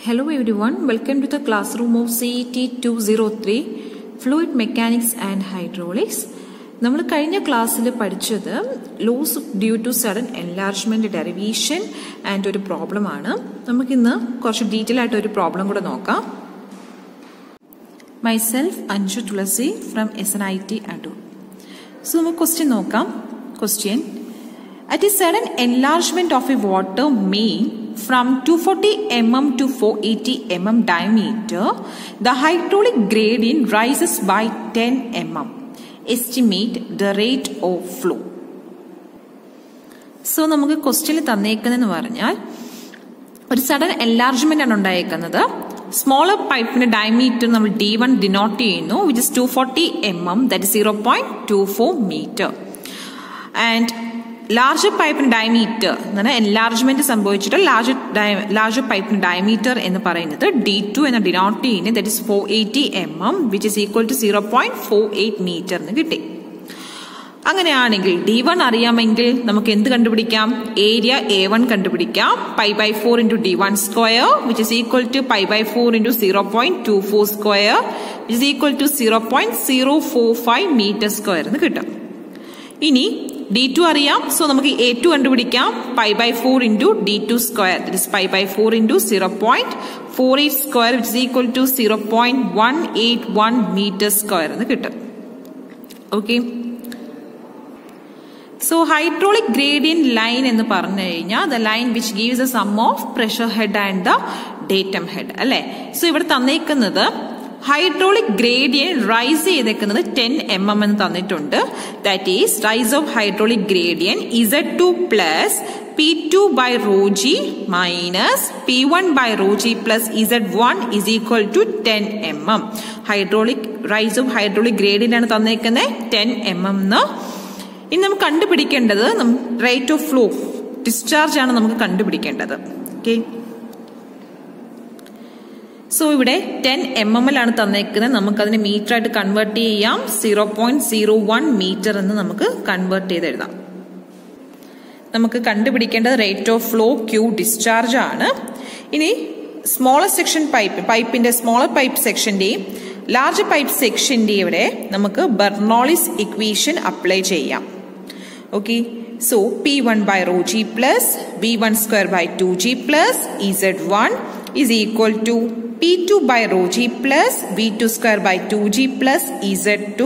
Hello everyone, welcome to the classroom of CET 203 Fluid Mechanics and Hydraulics. നമ്മൾ കഴിഞ്ഞ ക്ലാസ്സിൽ പഠിച്ചത് loss due to sudden enlargement derivation and ഒരു problem ആണ്. നമുക്കിന്ന് കുറച്ച് ഡീറ്റെയിൽ ആയിട്ട് ഒരു പ്രോബ്ലം കൂടെ നോക്കാം. Myself Anju Thulasi from SNIT Adoor. So നമുക്ക് ക്വസ്റ്റ്യൻ നോക്കാം. Question: at a sudden enlargement of a water main from 240 mm to 480 mm diameter, the hydraulic gradient rises by 10 mm. Estimate the rate of flow. So നമുക്ക് ക്വസ്റ്റ്യനിൽ തന്നേക്കുന്നതെന്ന് പറഞ്ഞാൽ ഒരു sudden enlargement ആണ് ഉണ്ടായേക്കുന്നത്. Smaller പൈപ്പിന്റെ diameter നമ്മൾ D1 denote ചെയ്യുന്നു, which is 240 mm, that is 0.24 metre. And larger പൈപ്പിന് diameter എന്ന് പറഞ്ഞാൽ എൻലാർജ്മെന്റ് സംഭവിച്ചിട്ട് ലാർജർ പൈപ്പിന് ഡയമീറ്റർ എന്ന് പറയുന്നത് D2 എന്ന ഡിനോട്ട് ചെയ്യുന്നത്, that is 480 mm, which is equal to 0.48 metre എന്ന് കിട്ടി. അങ്ങനെയാണെങ്കിൽ D1 അറിയാമെങ്കിൽ നമുക്ക് എന്ത് കണ്ടുപിടിക്കാം? ഏരിയ A1 കണ്ടുപിടിക്കാം. π/4 into D1 square, which is equal to π/4 into 0.24 square, which is equal to 0.045 meter square എന്ന് കിട്ടും. ഇനി D2 അറിയാം, സോ നമുക്ക് A2 കണ്ടുപിടിക്കാം. π/4 into D2 square, that is π/4 into 0.48 square, which is equal to 0.181 meter square എന്ന് കിട്ടും. Okay, so hydraulic gradient line എന്ന് പറഞ്ഞു കഴിഞ്ഞാൽ the line which gives a sum of pressure head and the datum head അല്ലെ. So ഇവിടെ തന്നേക്കുന്നത് hydraulic gradient rice ചെയ്തേക്കുന്നത് 10 mm എന്ന് തന്നിട്ടുണ്ട്. That is rise of hydraulic gradient Z2 plus P2 by rho g minus P1 by rho g plus Z1 is equal to 10 mm. Hydraulic rise of hydraulic gradient ആണ് തന്നേക്കുന്നത് 10 mm. ഇനി നമുക്ക് കണ്ടുപിടിക്കേണ്ടത് rate of flow, discharge ആണ് നമുക്ക് കണ്ടുപിടിക്കേണ്ടത്. Okay, so ഇവിടെ 10 mm ആണ് തന്നേക്കുന്നത്. നമുക്കതിനെ മീറ്റർ ആയിട്ട് കൺവേർട്ട് ചെയ്യാം. 0.01 മീറ്റർ എന്ന് നമുക്ക് കൺവേർട്ട് ചെയ്ത് എഴുതാം. നമുക്ക് കണ്ടുപിടിക്കേണ്ടത് rate of flow Q discharge ആണ്. ഇനി സ്മോളർ സെക്ഷൻ പൈപ്പിന്റെ സ്മോളർ പൈപ്പ് സെക്ഷന്റെയും ലാർജ് പൈപ്പ് സെക്ഷന്റെയും ഇവിടെ നമുക്ക് ബെർണോളിസ് ഇക്വേഷൻ അപ്ലൈ ചെയ്യാം. Okay, so P1 by rho g plus V1 square by 2g plus Z1 is equal to P2 by rho g plus V2 square by 2g plus Z2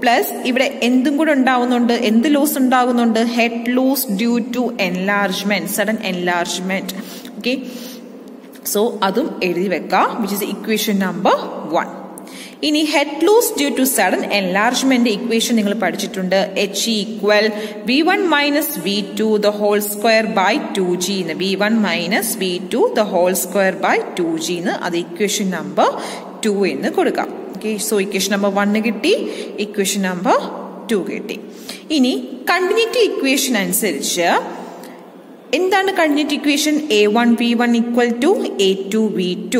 plus ഇവിടെ എന്തും കൂടെ ഉണ്ടാവുന്നുണ്ട്, എന്ത് loss ഉണ്ടാകുന്നുണ്ട്? Head loss due to enlargement, sudden enlargement. Okay, so അതും എഴുതി വെക്കാം, which is equation number 1. ഇനി head loss due to sudden enlargement equation നിങ്ങൾ പഠിച്ചിട്ടുണ്ട്. H equal V1 minus V2 the whole square by 2g എന്ന്. V1 minus V2 the whole square by 2g എന്ന്, അത് equation number 2 എന്ന് കൊടുക്കാം. Okay, so equation number 1 കിട്ടി, equation number 2 കിട്ടി. ഇനി കണ്ടിന്യൂറ്റി ഇക്വേഷൻ അനുസരിച്ച് എന്താണ് continuity equation? A1 V1 equal to A2 V2.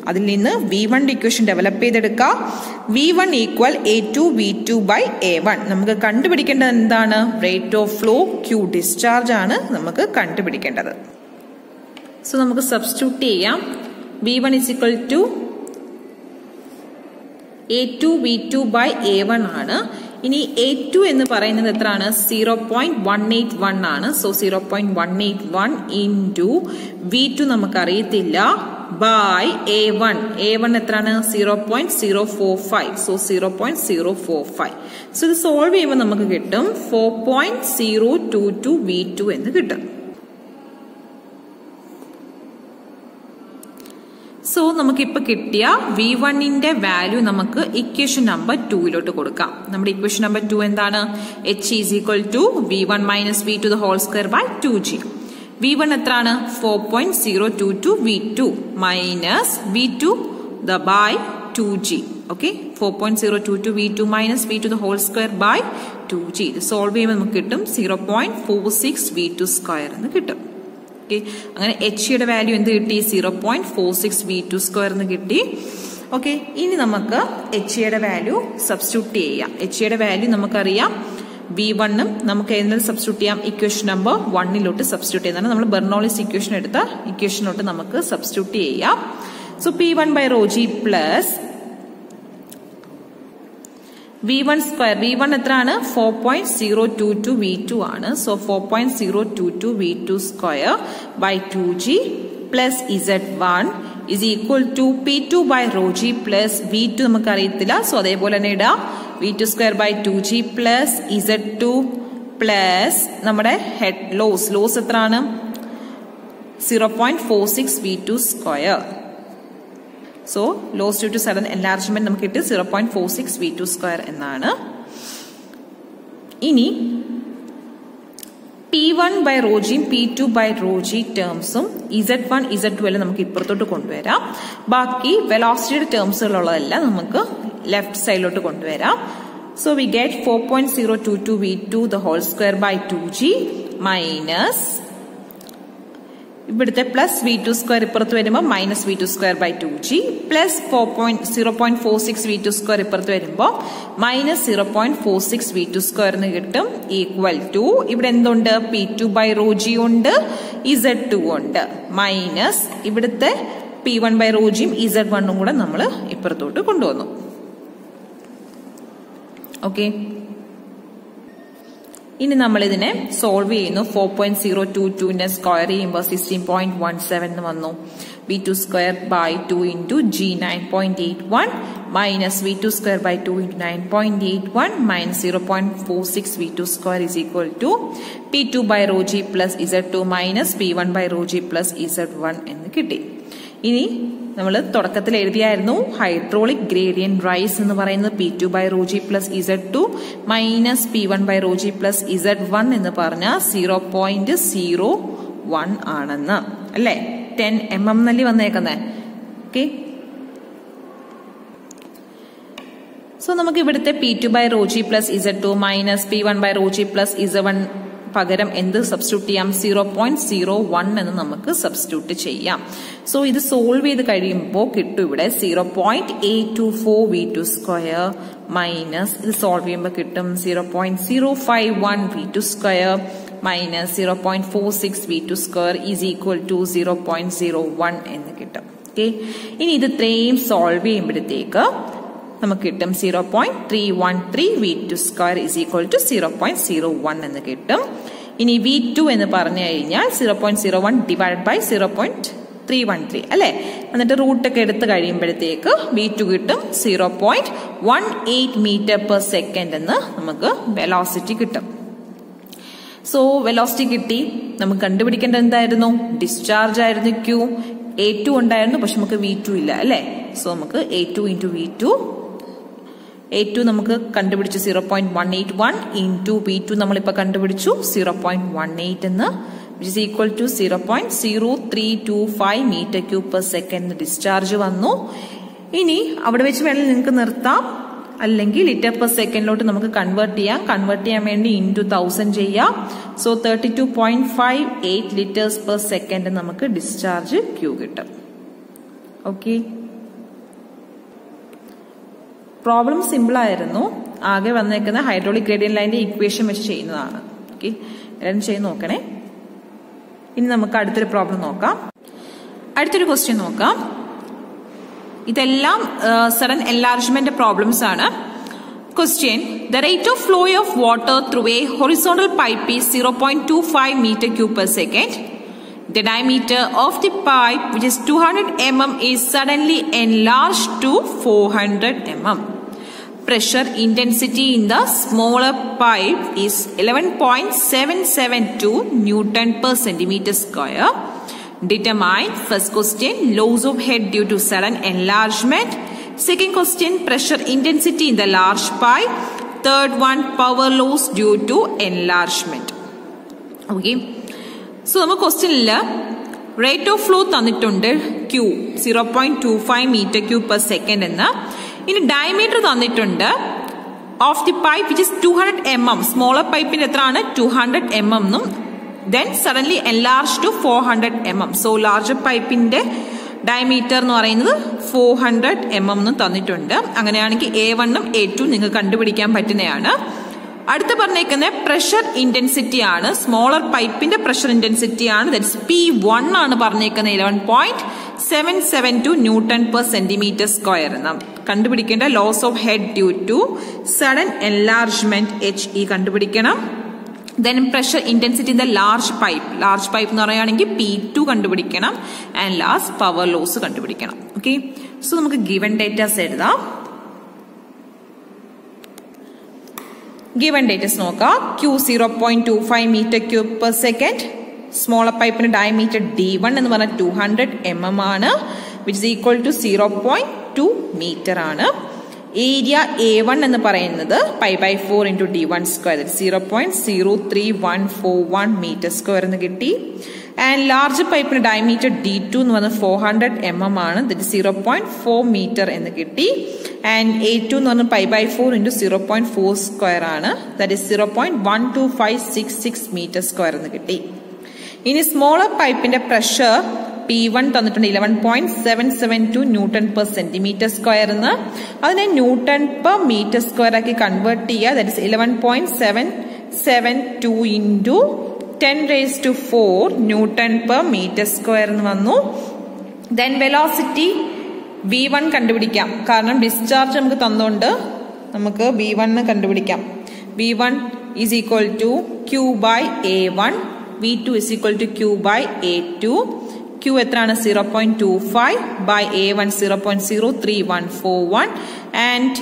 അതിൽ നിന്ന് V1 ഇക്വേഷൻ ഡെവലപ്പ് ചെയ്തെടുക്കാം. V1 equal A2 V2 by A1. നമുക്ക് കണ്ടുപിടിക്കേണ്ടത് എന്താണ്? Rate of flow Q discharge ആണ് നമുക്ക് കണ്ടുപിടിക്കേണ്ടത്. സോ നമുക്ക് സബ്സ്റ്റിറ്റ്യൂട്ട് ചെയ്യാം. V1 is equal to A2 V2 by A1 ആണ്. ഇനി A2 എന്ന് പറയുന്നത് എത്രയാണ്? 0.181 ആണ്. സോ 0.181 ഇൻറ്റു V2 നമുക്കറിയത്തില്ല ബൈ A1 എത്രയാണ്? 0.045. സോ 0.045. സോ ഇത് സോൾവ് ചെയ്യുമ്പോൾ നമുക്ക് കിട്ടും 4.022 V2 എന്ന് കിട്ടും. സോ നമുക്കിപ്പോൾ കിട്ടിയ V1ന്റെ വാല്യൂ നമുക്ക് ഇക്വേഷൻ നമ്പർ 2 കൊടുക്കാം. നമ്മുടെ ഇക്വേഷൻ നമ്പർ 2 എന്താണ്? H is equal to V1 minus V2 the whole square by 2g. V1 എത്രയാണ്? 4.022 V2 minus V2 the by 2g. Okay, 4.022 V2 minus V2 the whole square by 2g. ഇത് solve ചെയ്യുമ്പോൾ നമുക്ക് കിട്ടും 0.46 V2 square എന്ന് കിട്ടും. Okay, അങ്ങനെ Hയുടെ value എന്ത് കിട്ടി? 0.46 V2 സ്ക്വയർ എന്ന് കിട്ടി. ഓക്കെ, ഇനി നമുക്ക് Hയുടെ വാല്യൂ സബ്സ്റ്റിറ്റ്യൂട്ട് ചെയ്യാം. Hയുടെ വാല്യൂ നമുക്കറിയാം V1 നമുക്ക് ഏതിലും സബ്സ്റ്റിറ്റ്യൂട്ട് ചെയ്യാം? ഇക്വേഷൻ നമ്പർ 1 സബ്സ്റ്റിറ്റ്യൂട്ട് ചെയ്യുന്നതാണ്. നമ്മൾ ബെർണോളിസ് ഇക്വേഷൻ എടുത്ത ഇക്വേഷനിലോട്ട് നമുക്ക് സബ്സ്റ്റിറ്റ്യൂട്ട് ചെയ്യാം. So P1 by rho G plus V1 square. V1 എത്രയാണ്? 4.022 V2 ആണ്. So 4.022 V2 square by 2G plus Z1 is equal to P2 by rho G plus V2 നമുക്ക് അറിയത്തില്ല. സോ അതേപോലെ തന്നെ ഇടാം. V2 square by 2G plus Z2 plus നമ്മുടെ head loss എത്രയാണ്? 0.46 V2 square. So loss due to sudden enlargement നമുക്ക് കിട്ടി 0.46 V2 square എന്നാണ്. ഇനി P1 by rho G P2 by rho G ടേംസും Z1 Z2 എല്ലാം നമുക്ക് ഇപ്പുറത്തോട്ട് കൊണ്ടുവരാം. ബാക്കി വെലോസിറ്റിയുടെ ടേംസുകളുള്ളതെല്ലാം നമുക്ക് ലെഫ്റ്റ് സൈഡിലോട്ട് കൊണ്ടുവരാം. So we get 4.022 V2 the whole square by 2G minus ഇവിടുത്തെ പ്ലസ് V2 സ്ക്വയർ ഇപ്പുറത്ത് വരുമ്പോൾ minus V2 square by 2G plus 0.46 V2 square ഇപ്പുറത്ത് വരുമ്പോൾ മൈനസ് 0.46 V2 സ്ക്വയർ എന്ന് കിട്ടും. ഈക്വൽ ടു ഇവിടെ എന്തുണ്ട്? P2 ബൈ rho G ഉണ്ട്, Z2 ഉണ്ട്, മൈനസ് ഇവിടുത്തെ P1 by rho G Z1 കൂടെ നമ്മൾ ഇപ്പുറത്തോട്ട് കൊണ്ടുവന്നു. ഓക്കെ, ഇനി നമ്മൾ ഇതിനെ സോൾവ് ചെയ്യുന്നു. 4.022 സ്ക്വയർ ചെയ്യുമ്പോൾ 16.17 വന്നു. V2 square by 2 into G 9.81 minus V2 square by 2 into 9.81 minus 0.46 V2 square is equal to P2 by rho G plus Z2 minus P1 by rho G plus Z1 എന്ന് കിട്ടി. ഇനി നമ്മൾ തുടക്കത്തിൽ എഴുതിയായിരുന്നു hydraulic gradient rice എന്ന് പറയുന്നത് P2 by rho G plus Z2 minus P1 by rho G plus Z1 എന്ന് പറഞ്ഞ 0.01 ആണെന്ന് അല്ലേ? 10 mm എന്നല്ലേ വന്നേക്കുന്നത്. ഓക്കെ, സോ നമുക്ക് ഇവിടുത്തെ P2 by rho G plus Z2 minus P1 by rho G plus Z1 പകരം എന്ത് സബ്സ്റ്റിറ്റ്യൂട്ട് ചെയ്യാം? 0.01 എന്ന് നമുക്ക് സബ്സ്റ്റിറ്റ്യൂട്ട് ചെയ്യാം. സോ ഇത് സോൾവ് ചെയ്ത് കഴിയുമ്പോൾ കിട്ടും ഇവിടെ 0.824 V2 സ്ക്വയർ മൈനസ് ഇത് സോൾവ് ചെയ്യുമ്പോൾ കിട്ടും 0.051 V2 square minus 0.46 V2 square is equal to 0.01 എന്ന് കിട്ടും. ഓക്കെ, ഇനി ഇത് ഇത്രയും സോൾവ് ചെയ്യുമ്പോഴത്തേക്ക് നമുക്ക് കിട്ടും 0.313 V2 square is equal to 0.01 എന്ന് കിട്ടും. ഇനി V2 എന്ന് പറഞ്ഞു കഴിഞ്ഞാൽ 0.01 ഡിവൈഡ് ബൈ 0.313 അല്ലെ? എന്നിട്ട് റൂട്ടൊക്കെ എടുത്ത് കഴിയുമ്പോഴത്തേക്ക് V2 കിട്ടും 0.18 മീറ്റർ പെർ സെക്കൻഡ് എന്ന് നമുക്ക് വെലോസിറ്റി കിട്ടും. സോ വെലോസിറ്റി കിട്ടി. നമുക്ക് കണ്ടുപിടിക്കേണ്ടത് എന്തായിരുന്നു? ഡിസ്ചാർജ് ആയിരുന്നു Q. A2 ഉണ്ടായിരുന്നു, പക്ഷെ നമുക്ക് V2 ഇല്ല അല്ലെ? സോ നമുക്ക് A2 ഇൻറ്റു V2 A2 നമുക്ക് കണ്ടുപിടിച്ചു 0.181 ഇൻറ്റു V2 നമ്മളിപ്പോൾ കണ്ടുപിടിച്ചു 0.18 എന്ന്, which is equal to 0.0325 metre cube per second discharge വന്നു. ഇനി അവിടെ വെച്ച് വേണമെങ്കിൽ നിങ്ങൾക്ക് നിർത്താം, അല്ലെങ്കിൽ ലിറ്റർ പെർ സെക്കൻഡിലോട്ട് നമുക്ക് കൺവേർട്ട് ചെയ്യാം. കൺവേർട്ട് ചെയ്യാൻ വേണ്ടി ഇൻറ്റു 1000 ചെയ്യാം. സോ 32.58 ലിറ്റേഴ്സ് പെർ സെക്കൻഡ് നമുക്ക് ഡിസ്ചാർജ് ക്യൂ കിട്ടും. ഓക്കെ, പ്രോബ്ലം സിമ്പിൾ ആയിരുന്നു. ആകെ വന്നേക്കുന്ന ഹൈഡ്രോളിക് ഗ്രേഡിയന്റ് ലൈനിന്റെ ഇക്വേഷൻ വെച്ച് ചെയ്യുന്നതാണ്. ഓക്കെ, എല്ലാവരും ചെയ്ത് നോക്കണേ. ഇനി നമുക്ക് അടുത്തൊരു പ്രോബ്ലം നോക്കാം. അടുത്തൊരു ക്വസ്റ്റ്യൻ നോക്കാം. ഇതെല്ലാം സഡൻ എൻലാർജ്മെന്റ് പ്രോബ്ലംസ് ആണ്. Question: the rate of flow of water through a horizontal pipe is 0.25 metre cube per second. The diameter of the pipe, which is 200 mm, is suddenly enlarged to 400 mm. Pressure intensity in the smaller pipe is 11.772 Newton per centimeter square. Determine, first question, loss of head due to sudden enlargement. Second question, pressure intensity in the large pipe. Third one, power loss due to enlargement. Okay. So നമുക്ക് ക്വസ്റ്റ്യനിൽ rate of flow തന്നിട്ടുണ്ട് Q 0.25 metre cube per second എന്ന്. ഇനി diameter തന്നിട്ടുണ്ട് of the pipe which is 200 mm. Smaller പൈപ്പിന്റെ എത്രയാണ്? 200 mm എന്നും. Then suddenly enlarge to 400 mm. So larger പൈപ്പിന്റെ ഡയമീറ്റർ എന്ന് പറയുന്നത് 400 mm എന്നും തന്നിട്ടുണ്ട്. അങ്ങനെയാണെങ്കിൽ A1 ഉം A2 നിങ്ങൾക്ക് കണ്ടുപിടിക്കാൻ പറ്റുന്നതാണ്. അടുത്ത പറഞ്ഞേക്കുന്ന പ്രഷർ ഇന്റൻസിറ്റി ആണ്. സ്മോളർ പൈപ്പിന്റെ പ്രഷർ ഇന്റൻസിറ്റി ആണ്. ദാറ്റ്സ് P1 ആണ് പറഞ്ഞേക്കുന്നത് 11.772 ന്യൂട്ടൺ പെർ സെന്റിമീറ്റർ സ്ക്വയർ. നാം കണ്ടുപിടിക്കേണ്ട loss of head due to sudden enlargement HE കണ്ടുപിടിക്കണം. Then pressure intensity in the large pipe എന്ന് പറയുകയാണെങ്കിൽ P2 കണ്ടുപിടിക്കണം. ആൻഡ് ലാസ്റ്റ് പവർ ലോസ് കണ്ടുപിടിക്കണം. ഓക്കെ, സോ നമുക്ക് ഗിവൻ ഡേറ്റാസ് എഴുതാം. ഗിവൻ ഡേറ്റസ് നോക്കാം. Q 0.25 metre cube per second. Smaller പൈപ്പിന്റെ diameter D1 എന്ന് പറഞ്ഞാൽ 200 mm ആണ്, which is equal to 0.2 metre ആണ്. ഏരിയ A1 എന്ന് പറയുന്നത് π/4 into D1 square 0.03141 metre square എന്ന് കിട്ടി. ആൻഡ് ലാർജ് പൈപ്പിന്റെ ഡയമീറ്റർ D2 എന്ന് പറഞ്ഞാൽ 400 mm ആണ്, ദറ്റ് 0.4 മീറ്റർ എന്ന് കിട്ടി. ആൻഡ് A2 എന്ന് പറഞ്ഞാൽ π/4 into 0.4 സ്ക്വയർ ആണ്, ദറ്റ് ഇസ് 0.12566 മീറ്റർ സ്ക്വയർ എന്ന് കിട്ടി. ഇനി സ്മോളർ പൈപ്പിന്റെ പ്രഷർ P1 തന്നിട്ടുണ്ട് 11.772 ന്യൂട്ടൺ പെർ സെന്റിമീറ്റർ സ്ക്വയർ എന്ന്. അതിനെ ന്യൂട്ടൺ പെർ മീറ്റർ സ്ക്വയർ ആക്കി കൺവേർട്ട് ചെയ്യുക. That is 11.772 into 10⁴ newton per metre square എന്ന് വന്നു. ദെൻ വെലോസിറ്റി V1 കണ്ടുപിടിക്കാം. കാരണം ഡിസ്ചാർജ് നമുക്ക് തന്നുകൊണ്ട് നമുക്ക് V1 കണ്ടുപിടിക്കാം. V1 is equal to Q by A1, V2 is equal to Q by A2. Q എത്രയാണ് 0.25 by A1 0.03141 ആൻഡ്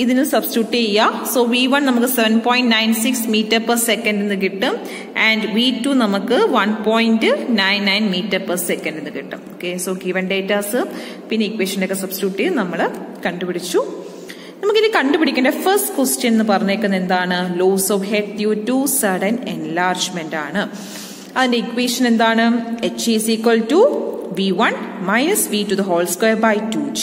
ഇതിന് സബ്സ്റ്റിറ്റ്യൂട്ട് ചെയ്യുക. സോ V1 നമുക്ക് 7.96 മീറ്റർ പെർ സെക്കൻഡ് എന്ന് കിട്ടും. ആൻഡ് V2 നമുക്ക് 1.99 മീറ്റർ പെർ സെക്കൻഡ് എന്ന് കിട്ടും. ഓക്കെ, സോ ഗിവൻ ഡേറ്റാസ് പിന്നെ ഇക്വേഷനൊക്കെ സബ്സ്റ്റിറ്റ്യൂട്ട് ചെയ്ത് നമ്മൾ കണ്ടുപിടിച്ചു. നമുക്കിനി കണ്ടുപിടിക്കേണ്ട ഫസ്റ്റ് ക്വസ്റ്റ്യൻ എന്ന് പറഞ്ഞേക്കുന്നത് എന്താണ്? Loss of head due to sudden enlargement ആണ്. അതിന്റെ ഇക്വേഷൻ എന്താണ്? H is equal to V1 minus V to the whole square by 2G.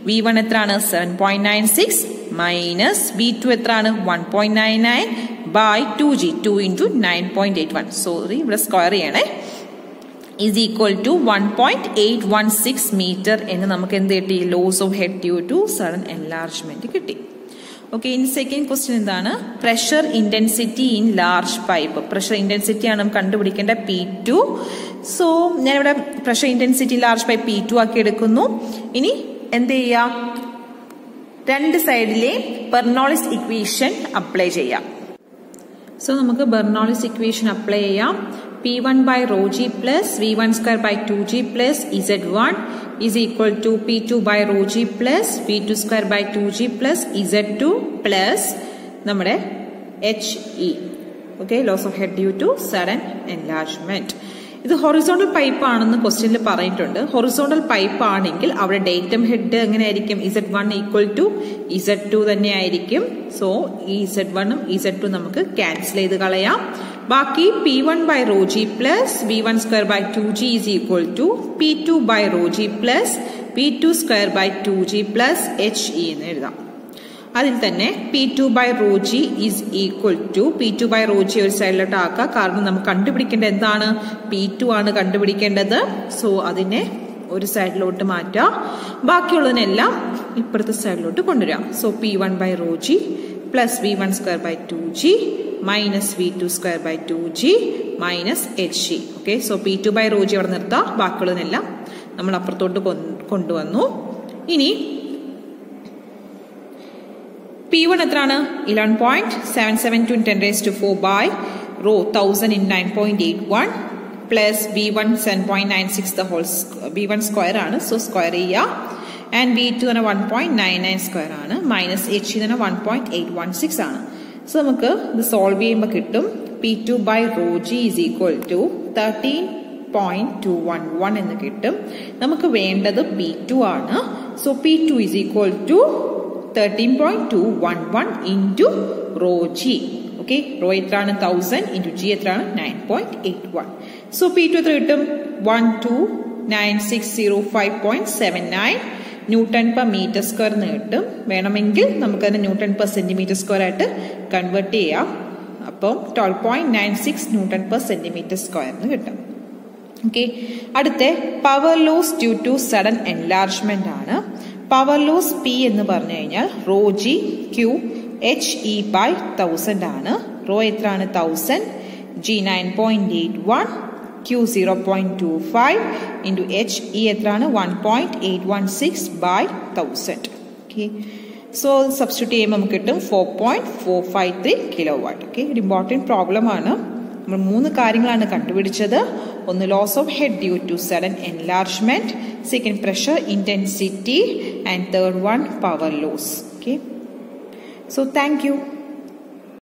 V1 എത്രയാണ്? 7.96 minus V2 എത്രയാണ്? 1.99 by 2G, 2 into 9.81. സോറി, ഇവിടെ സ്ക്വയർ ചെയ്യണേ. is equal to 1.816 മീറ്റർ എന്ന് നമുക്ക് എന്ത് കിട്ടി? Loss of head due to sudden enlargement കിട്ടി. Okay, ഇനി സെക്കൻഡ് ക്വസ്റ്റ്യൻ എന്താണ്? Pressure intensity in large pipe. Pressure intensity ആണ് നമുക്ക് കണ്ടുപിടിക്കേണ്ട P2. സോ ഞാനിവിടെ pressure intensity large pipe P2 ആക്കി എടുക്കുന്നു. ഇനി എന്ത് ചെയ്യാം? രണ്ട് സൈഡിലെ ബെർണോളിസ് ഇക്വേഷൻ അപ്ലൈ ചെയ്യാം. സോ നമുക്ക് ബെർണോളിസ് ഇക്വേഷൻ അപ്ലൈ ചെയ്യാം. P1 by rho G plus V1 square by 2G plus Z1 is equal to P2 by rho G plus V2 square by 2G plus Z2 plus നമ്മുടെ HE. Okay, loss of head due to sudden enlargement. ഇത് horizontal pipe ആണെന്ന് ക്വസ്റ്റ്യനിൽ പറഞ്ഞിട്ടുണ്ട്. Horizontal pipe ആണെങ്കിൽ അവിടെ datum head എങ്ങനെയായിരിക്കും? Z1 equal to Z2 തന്നെ ആയിരിക്കും. സോ ഈ Z1 ഉം Z2 നമുക്ക് ക്യാൻസൽ ചെയ്ത് കളയാം. ബാക്കി P1 by rho G plus V1 square by 2G is equal to P2 by rho G plus V2 square by 2G plus HE എന്ന് എഴുതാം. അതിൽ തന്നെ P2 by rho G is equal to P2 by rho G ഒരു സൈഡിലോട്ട് ആക്കുക. കാരണം നമുക്ക് കണ്ടുപിടിക്കേണ്ടത് എന്താണ്? P2 ആണ് കണ്ടുപിടിക്കേണ്ടത്. സോ അതിനെ ഒരു സൈഡിലോട്ട് മാറ്റാം. ബാക്കിയുള്ളതിനെല്ലാം ഇപ്പുറത്തെ സൈഡിലോട്ട് കൊണ്ടുവരാം. So P1 by rho G plus V1 square by 2G minus V2 square by 2G minus HE. Okay, so P2 by rho G അവിടെ നിർത്താം. ബാക്കിയുള്ളതിനെല്ലാം നമ്മൾ അപ്പുറത്തോട്ട് കൊണ്ടുവന്നു. ഇനി P1 എത്രയാണ്? 11.772 10⁴ by rho 1000 in 9.81 plus V1 7.96 the whole V1 square ആണ്. So square ചെയ്യുക. And V2 തന്നെ 1.99 സ്ക്വയർ ആണ്. മൈനസ് HE തന്നെ 1.816 ആണ്. സോ നമുക്ക് ഇത് സോൾവ് ചെയ്യുമ്പോൾ കിട്ടും P2 by rho G is equal to 13.211 എന്ന് കിട്ടും. നമുക്ക് വേണ്ടത് P2 ആണ്. So P2 is equal to 13.211 into rho G. Okay, rho എത്രയാണ്? 1000 into G എത്രയാണ്? 9.81. സോ P2 എത്ര കിട്ടും? 129,605.79 ന്യൂട്ടൺ പെർ മീറ്റർ സ്ക്വയർ എന്ന് കിട്ടും. വേണമെങ്കിൽ നമുക്കതിനെ ന്യൂട്ടൺ പെർ സെന്റിമീറ്റർ സ്ക്വയർ ആയിട്ട് കൺവേർട്ട് ചെയ്യാം. അപ്പം 12.96 ന്യൂട്ടൺ പെർ സെന്റിമീറ്റർ സ്ക്വയർ എന്ന് കിട്ടും. ഓക്കെ, അടുത്ത power loss due to sudden enlargement ആണ്. പവർ ലോസ് P എന്ന് പറഞ്ഞു കഴിഞ്ഞാൽ rho G Q HE by 1000 ആണ്. റോ എത്രയാണ്? 1000. G 9.81, Q 0.25 into HE എത്രയാണ്? 1.816 by 1000. Okay. So substitute ചെയ്യുമ്പോൾ നമുക്ക് കിട്ടും 4.453 kilowatt. Okay. ഒരു ഇമ്പോർട്ടൻറ്റ് പ്രോബ്ലം ആണ്. നമ്മൾ 3 കാര്യങ്ങളാണ് കണ്ടുപിടിച്ചത്. ഒന്ന് loss of head due to sudden enlargement, second pressure intensity, and third one power loss. Okay, so thank U.